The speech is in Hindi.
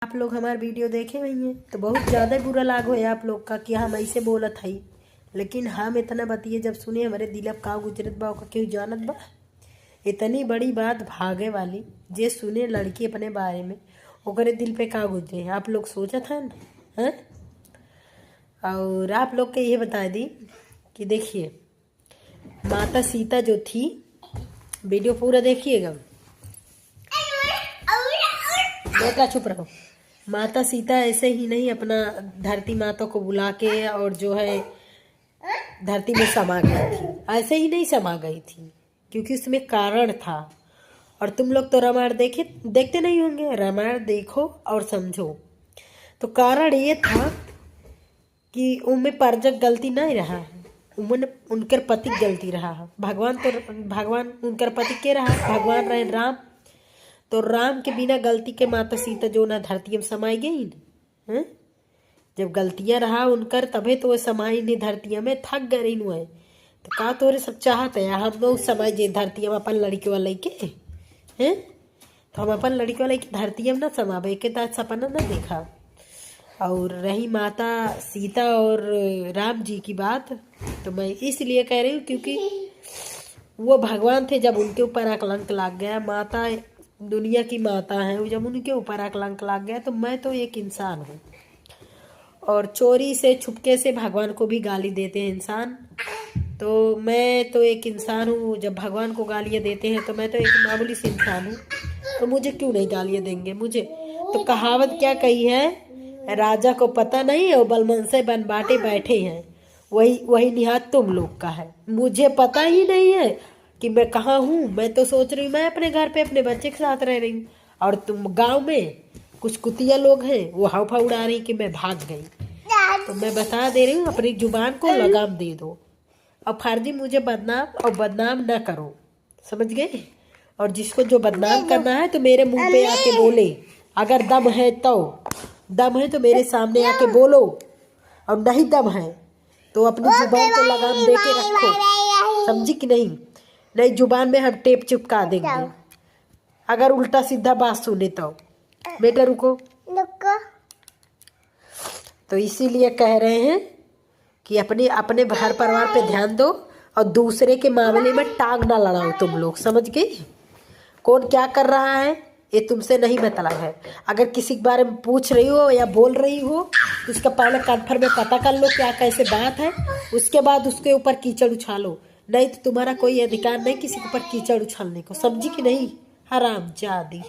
आप लोग हमारे वीडियो देखे हुई हैं तो बहुत ज़्यादा बुरा लाग हो आप लोग का कि हम ऐसे बोलत हई, लेकिन हम इतना बतिए जब सुने हमारे दिल अब का गुजरत बा ओका क्यों जानत बा। इतनी बड़ी बात भागे वाली जे सुने लड़की अपने बारे में ओकरे दिल पे का गुजरे आप लोग सोचत हैं हैं। और आप लोग के ये बता दी कि देखिए माता सीता जो थी, वीडियो पूरा देखिएगा, बेटा चुप रहो। माता सीता ऐसे ही नहीं अपना धरती माता को बुला के और जो है धरती में समा गई थी, ऐसे ही नहीं समा गई थी क्योंकि उसमें कारण था। और तुम लोग तो रामायण देखते नहीं होंगे, रामायण देखो और समझो। तो कारण ये था कि उनमें परजक गलती नहीं रहा है, उनकर पति गलती रहा है। भगवान उनकर पति के रहा, भगवान रहे राम। तो राम के बिना गलती के माता सीता जो ना धरती में समाई गई न, जब गलतियां रहा उनकर तबे तो वो समाई नहीं धरती में, थक गई नु है। तो का तोरे सब चाहते हैं हम लोग समाई जे धरती में अपन लड़की वाला के हैं, तो हम अपन लड़की वाला की धरती में ना समावे के ता सपना ना देखा। और रही माता सीता और राम जी की बात, तो मैं इसलिए कह रही हूँ क्योंकि वो भगवान थे, जब उनके ऊपर कलंक लग गया, माता दुनिया की माता है, जब उनके ऊपर कलंक लग गया तो मैं तो एक इंसान हूँ। और चोरी से छुपके से भगवान को भी गाली देते हैं इंसान, तो मैं तो एक इंसान हूँ। जब भगवान को गालियाँ देते हैं तो मैं तो एक मामूली सी इंसान हूँ, तो मुझे क्यों नहीं गालियाँ देंगे मुझे। तो कहावत क्या कही है, राजा को पता नहीं और बलमन से बन बाटे बैठे हैं, वही निहात तुम लोग का है। मुझे पता ही नहीं है कि मैं कहाँ हूँ। मैं तो सोच रही हूँ मैं अपने घर पे अपने बच्चे के साथ रह रही हूँ, और तुम गांव में कुछ कुतिया लोग हैं वो हावफा उड़ा रही कि मैं भाग गई। तो मैं बता दे रही हूँ अपनी जुबान को लगाम दे दो और फर्जी मुझे बदनाम ना करो, समझ गए। और जिसको जो बदनाम करना है तो मेरे मुंह पे आके बोले, अगर दम है तो मेरे सामने आके बोलो, और नहीं दम है तो अपनी जुबान को लगाम दे के रखो, समझी कि नहीं जुबान में हम टेप चिपका देंगे अगर उल्टा सीधा बात सुने तो। बेटा रुको। तो इसीलिए कह रहे हैं कि अपने घर परिवार पे ध्यान दो और दूसरे के मामले में टांग ना लड़ाओ तुम लोग, समझ गए। कौन क्या कर रहा है ये तुमसे नहीं मतलब है। अगर किसी के बारे में पूछ रही हो या बोल रही हो तो उसका पहले कन्फर्म में पता कर लो क्या कैसे बात है, उसके बाद उसके ऊपर कीचड़ उछालो। नहीं तो तुम्हारा कोई अधिकार नहीं किसी के ऊपर कीचड़ उछालने को, समझी कि नहीं। हराम जादी।